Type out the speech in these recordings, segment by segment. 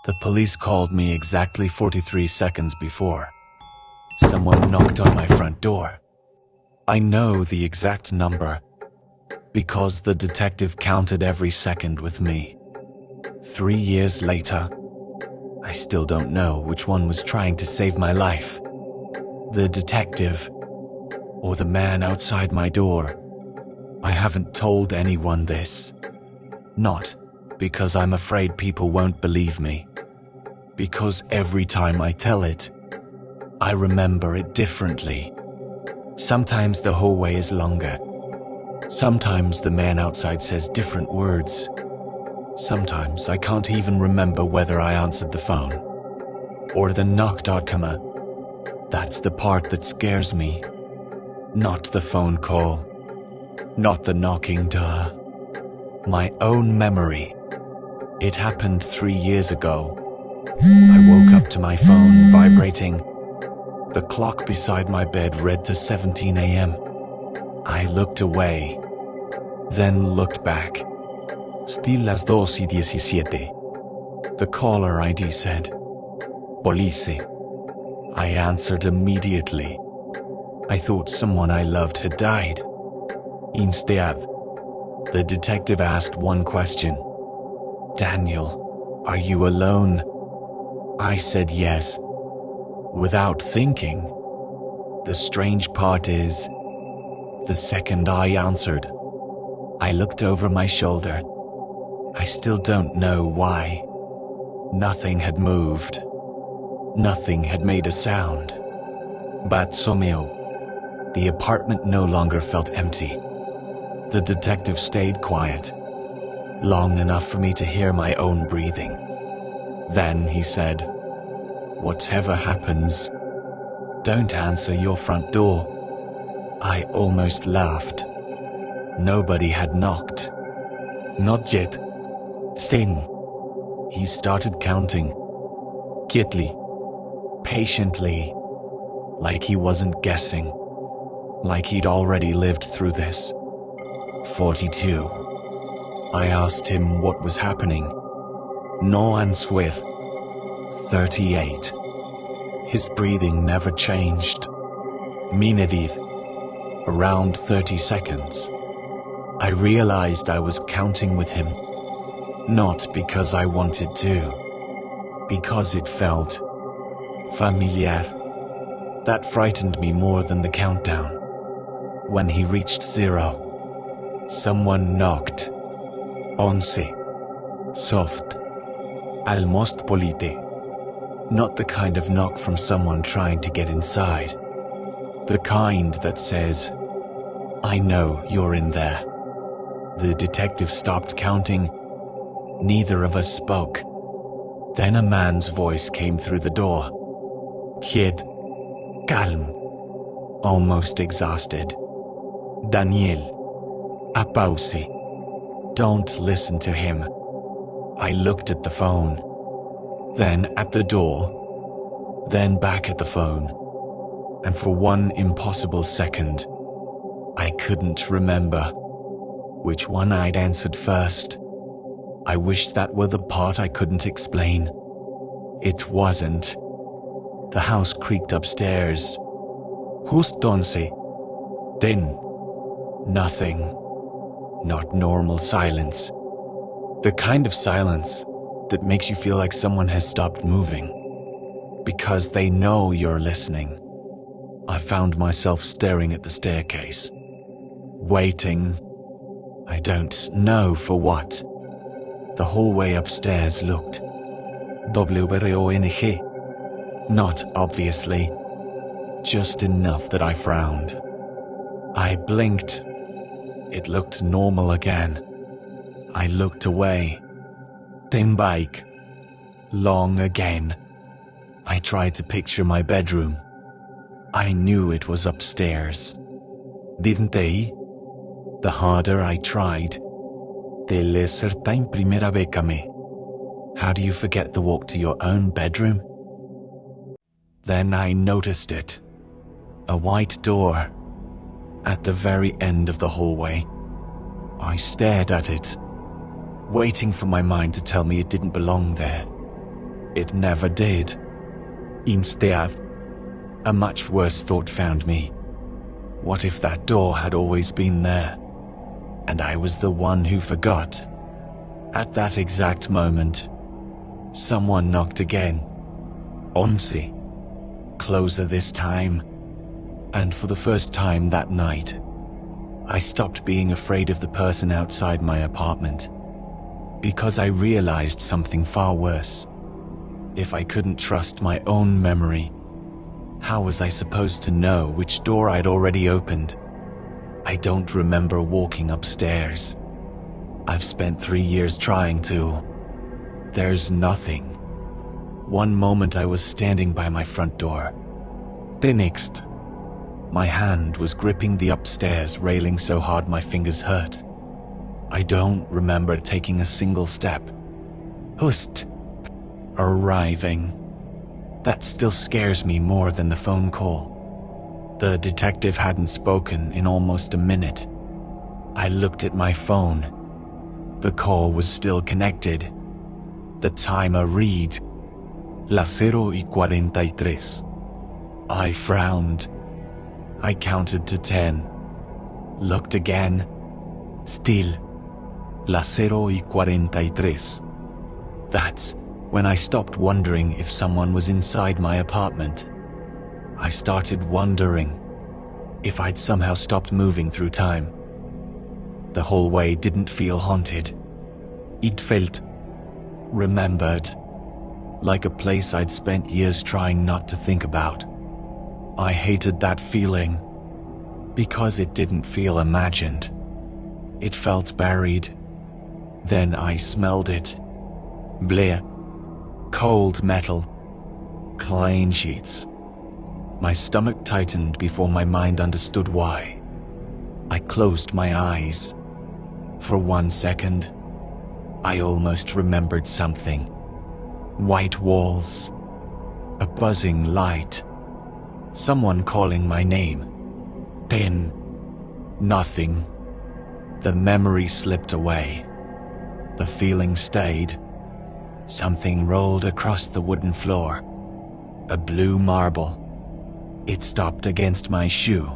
The police called me exactly 43 seconds before. Someone knocked on my front door. I know the exact number because the detective counted every second with me. 3 years later, I still don't know which one was trying to save my life. The detective or the man outside my door. I haven't told anyone this. Not because I'm afraid people won't believe me. Because every time I tell it, I remember it differently. Sometimes the hallway is longer. Sometimes the man outside says different words. Sometimes I can't even remember whether I answered the phone or the knocked outcome. That's the part that scares me. Not the phone call. Not the knocking, duh. My own memory. It happened 3 years ago. I woke up to my phone vibrating. The clock beside my bed read to 17 a.m. I looked away, then looked back. Still las 2:17. The caller ID said, Police. I answered immediately. I thought someone I loved had died. Instead, the detective asked one question. Daniel, are you alone? I said yes, without thinking. The strange part is, the second I answered, I looked over my shoulder. I still don't know why. Nothing had moved. Nothing had made a sound. But somehow, the apartment no longer felt empty. The detective stayed quiet, long enough for me to hear my own breathing. Then he said, whatever happens, don't answer your front door. I almost laughed. Nobody had knocked. Not yet. Stain. He started counting. Quietly. Patiently. Like he wasn't guessing. Like he'd already lived through this. 42. I asked him what was happening. No answer. 38. His breathing never changed. Minedith. Around 30 seconds. I realized I was counting with him. Not because I wanted to. Because it felt familiar. That frightened me more than the countdown. When he reached 0, someone knocked. 11. Soft. Almost polite. Not the kind of knock from someone trying to get inside. The kind that says, I know you're in there. The detective stopped counting. Neither of us spoke. Then a man's voice came through the door. Kid. Calm. Almost exhausted. Daniel. A pause. Don't listen to him. I looked at the phone. Then at the door. Then back at the phone. And for one impossible second, I couldn't remember which one I'd answered first. I wished that were the part I couldn't explain. It wasn't. The house creaked upstairs. Who's Donsi? Then. Nothing. Not normal silence. The kind of silence that makes you feel like someone has stopped moving. Because they know you're listening. I found myself staring at the staircase. Waiting. I don't know for what. The hallway upstairs looked WRONG. Not obviously. Just enough that I frowned. I blinked. It looked normal again. I looked away. Then back. Long again. I tried to picture my bedroom. I knew it was upstairs. Didn't they? The harder I tried, the lesser time primera vez que me. How do you forget the walk to your own bedroom? Then I noticed it. A white door. At the very end of the hallway. I stared at it, waiting for my mind to tell me it didn't belong there. It never did. Instead, a much worse thought found me. What if that door had always been there, and I was the one who forgot? At that exact moment, someone knocked again. Onsi. Closer this time, and for the first time that night, I stopped being afraid of the person outside my apartment, because I realized something far worse. If I couldn't trust my own memory, how was I supposed to know which door I'd already opened? I don't remember walking upstairs. I've spent 3 years trying to. There's nothing. One moment I was standing by my front door. The next, my hand was gripping the upstairs railing so hard my fingers hurt. I don't remember taking a single step. Just arriving. That still scares me more than the phone call. The detective hadn't spoken in almost a minute. I looked at my phone. The call was still connected. The timer read, las 0:43. I frowned. I counted to 10. Looked again. Still, las 0:43. That's when I stopped wondering if someone was inside my apartment. I started wondering if I'd somehow stopped moving through time. The hallway didn't feel haunted. It felt remembered, like a place I'd spent years trying not to think about. I hated that feeling because it didn't feel imagined. It felt buried. Then I smelled it. Bleh. Cold metal. Clean sheets. My stomach tightened before my mind understood why. I closed my eyes. For 1 second, I almost remembered something. White walls. A buzzing light. Someone calling my name. Then, nothing. The memory slipped away. The feeling stayed. Something rolled across the wooden floor. A blue marble. It stopped against my shoe.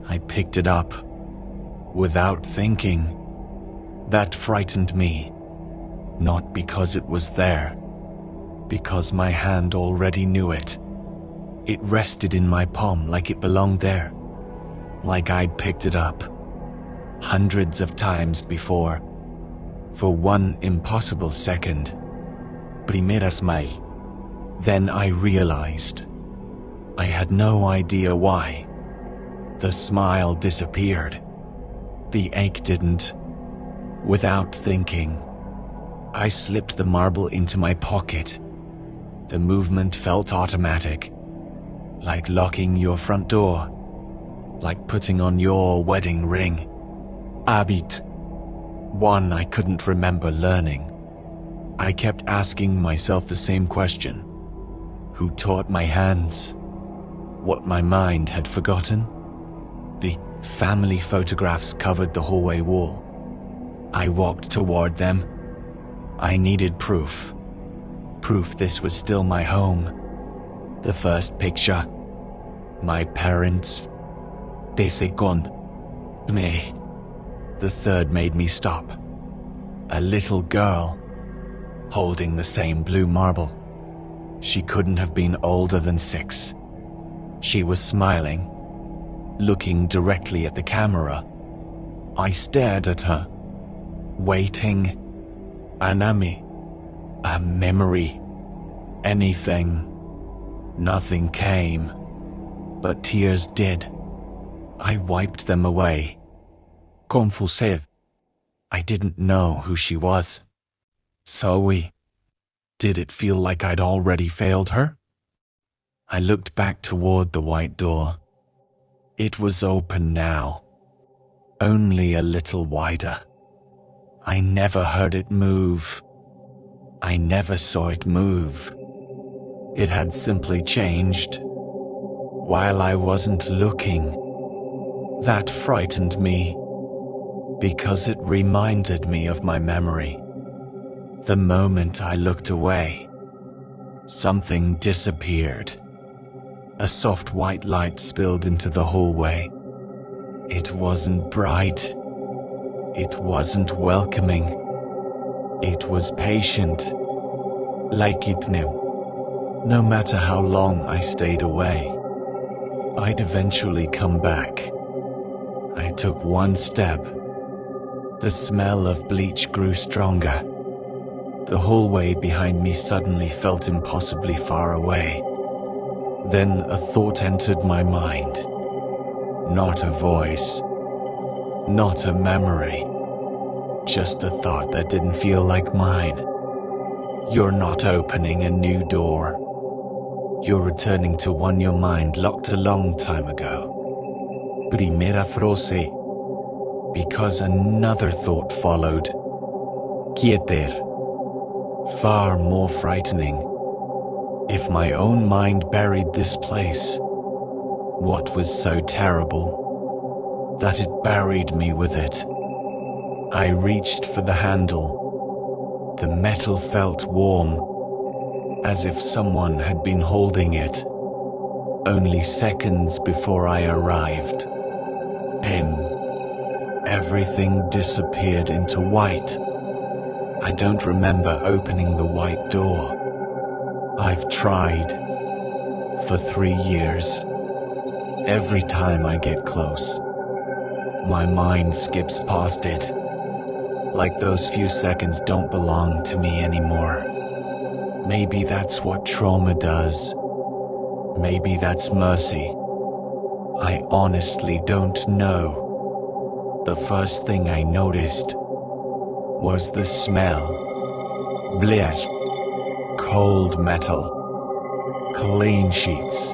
I picked it up. Without thinking. That frightened me. Not because it was there. Because my hand already knew it. It rested in my palm like it belonged there. Like I'd picked it up hundreds of times before. For one impossible second. Primera smile. Then I realized. I had no idea why. The smile disappeared. The ache didn't. Without thinking, I slipped the marble into my pocket. The movement felt automatic. Like locking your front door. Like putting on your wedding ring. Habit. One I couldn't remember learning. I kept asking myself the same question. Who taught my hands? What my mind had forgotten? The family photographs covered the hallway wall. I walked toward them. I needed proof. Proof this was still my home. The first picture. My parents. The second. Me. The third made me stop. A little girl. Holding the same blue marble. She couldn't have been older than 6. She was smiling. Looking directly at the camera. I stared at her. Waiting. Anami. A memory. Anything. Nothing came. But tears did. I wiped them away. Confused. I didn't know who she was. Zoe. Did it feel like I'd already failed her? I looked back toward the white door. It was open now. Only a little wider. I never heard it move. I never saw it move. It had simply changed. While I wasn't looking. That frightened me. Because it reminded me of my memory. The moment I looked away, Something disappeared. A soft white light spilled into the hallway. It wasn't bright. It wasn't welcoming. It was patient, like it knew. No matter how long I stayed away, I'd eventually come back. I took one step. The smell of bleach grew stronger. The hallway behind me suddenly felt impossibly far away. Then a thought entered my mind. Not a voice. Not a memory. Just a thought that didn't feel like mine. You're not opening a new door. You're returning to one your mind locked a long time ago. Primera frase. Because another thought followed. Quieter. Far more frightening. If my own mind buried this place, what was so terrible that it buried me with it? I reached for the handle. The metal felt warm, as if someone had been holding it. Only seconds before I arrived. Then, everything disappeared into white. I don't remember opening the white door. I've tried for 3 years. Every time I get close, my mind skips past it. Like those few seconds don't belong to me anymore. Maybe that's what trauma does. Maybe that's mercy. I honestly don't know. The first thing I noticed was the smell. Bleach. Cold metal. Clean sheets.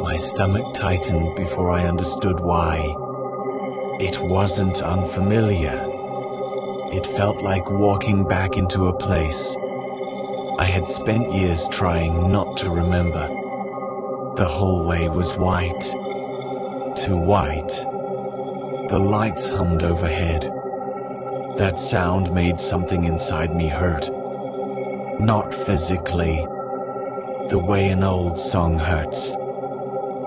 My stomach tightened before I understood why. It wasn't unfamiliar. It felt like walking back into a place I had spent years trying not to remember. The hallway was white. Too white. The lights hummed overhead. That sound made something inside me hurt. Not physically. The way an old song hurts.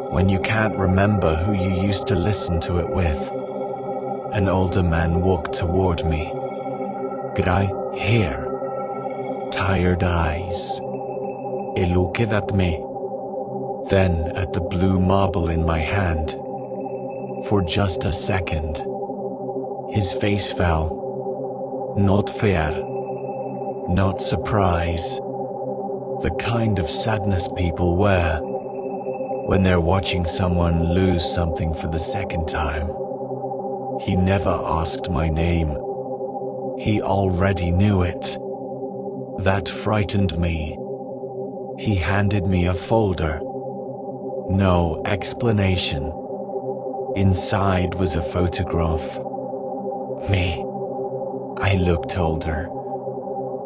When you can't remember who you used to listen to it with. An older man walked toward me. Could I hear? Tired eyes. E looked at me. Then at the blue marble in my hand. For just a second. His face fell. Not fear. Not surprise. The kind of sadness people wear when they're watching someone lose something for the second time. He never asked my name. He already knew it. That frightened me. He handed me a folder. No explanation. Inside was a photograph. Me. I looked older.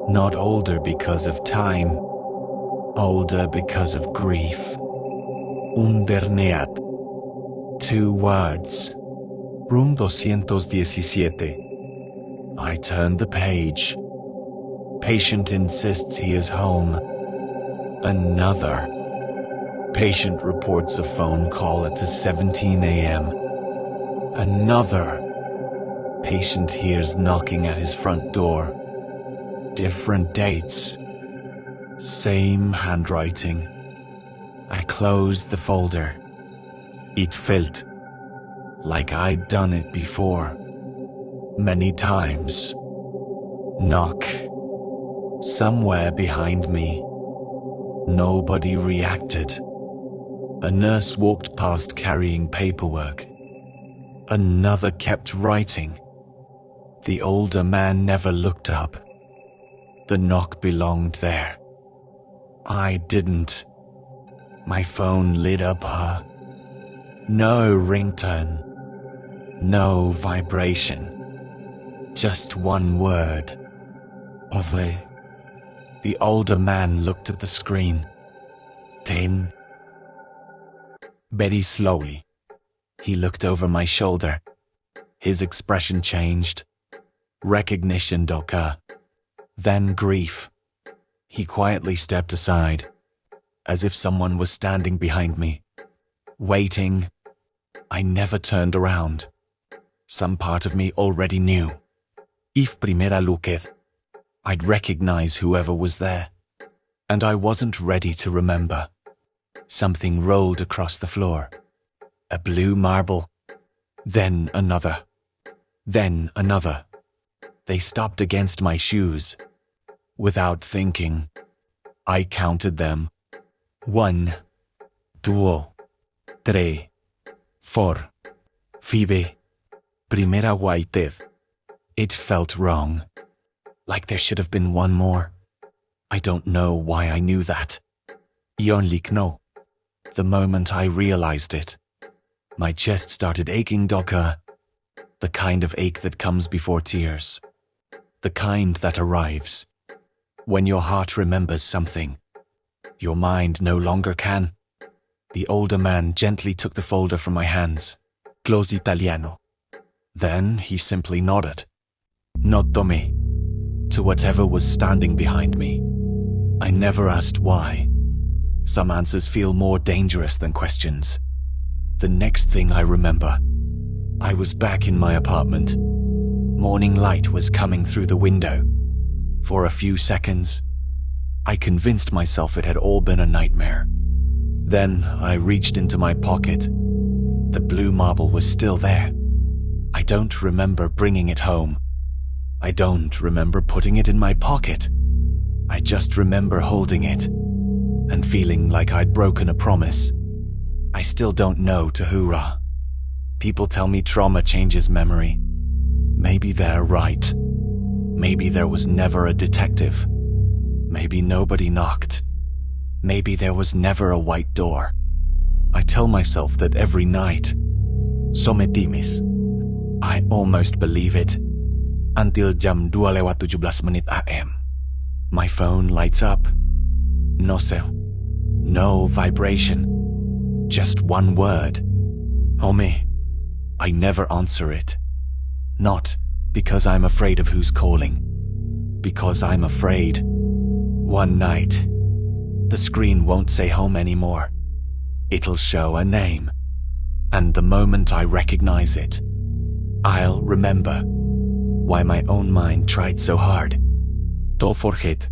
Not older because of time. Older because of grief. Underneath. 2 words. Room 217. I turned the page. Patient insists he is home. Another. Patient reports a phone call at 17 a.m. Another. Patient hears knocking at his front door. Different dates. Same handwriting. I closed the folder. It felt like I'd done it before. Many times. Knock. Somewhere behind me. Nobody reacted. A nurse walked past carrying paperwork. Another kept writing. The older man never looked up. The knock belonged there. I didn't. My phone lit up. No ringtone. No vibration. Just one word. Ove. The older man looked at the screen. 10. Very slowly. He looked over my shoulder. His expression changed. Recognition occurred. Then grief. He quietly stepped aside, as if someone was standing behind me, waiting. I never turned around. Some part of me already knew. If primera luketh, I'd recognize whoever was there. And I wasn't ready to remember. Something rolled across the floor. A blue marble. Then another. Then another. They stopped against my shoes. Without thinking, I counted them. 1, 2, 3, 4, 5. Primera whiteth. It felt wrong. Like there should have been one more. I don't know why I knew that. Ionlik no. The moment I realized it, my chest started aching doka. The kind of ache that comes before tears. The kind that arrives when your heart remembers something. Your mind no longer can. The older man gently took the folder from my hands. Close Italiano. Then he simply nodded. Not to me. To whatever was standing behind me. I never asked why. Some answers feel more dangerous than questions. The next thing I remember, I was back in my apartment. Morning light was coming through the window. For a few seconds, I convinced myself it had all been a nightmare. Then I reached into my pocket. The blue marble was still there. I don't remember bringing it home. I don't remember putting it in my pocket. I just remember holding it and feeling like I'd broken a promise. I still don't know Tahura. People tell me trauma changes memory. Maybe they're right. Maybe there was never a detective. Maybe nobody knocked. Maybe there was never a white door. I tell myself that every night. Sometimes. I almost believe it. Until jam 2:17 AM. My phone lights up. No cell. No vibration. Just one word. Homie. I never answer it. Not because I'm afraid of who's calling. Because I'm afraid. One night, the screen won't say home anymore. It'll show a name. And the moment I recognize it, I'll remember why my own mind tried so hard. Don't forget.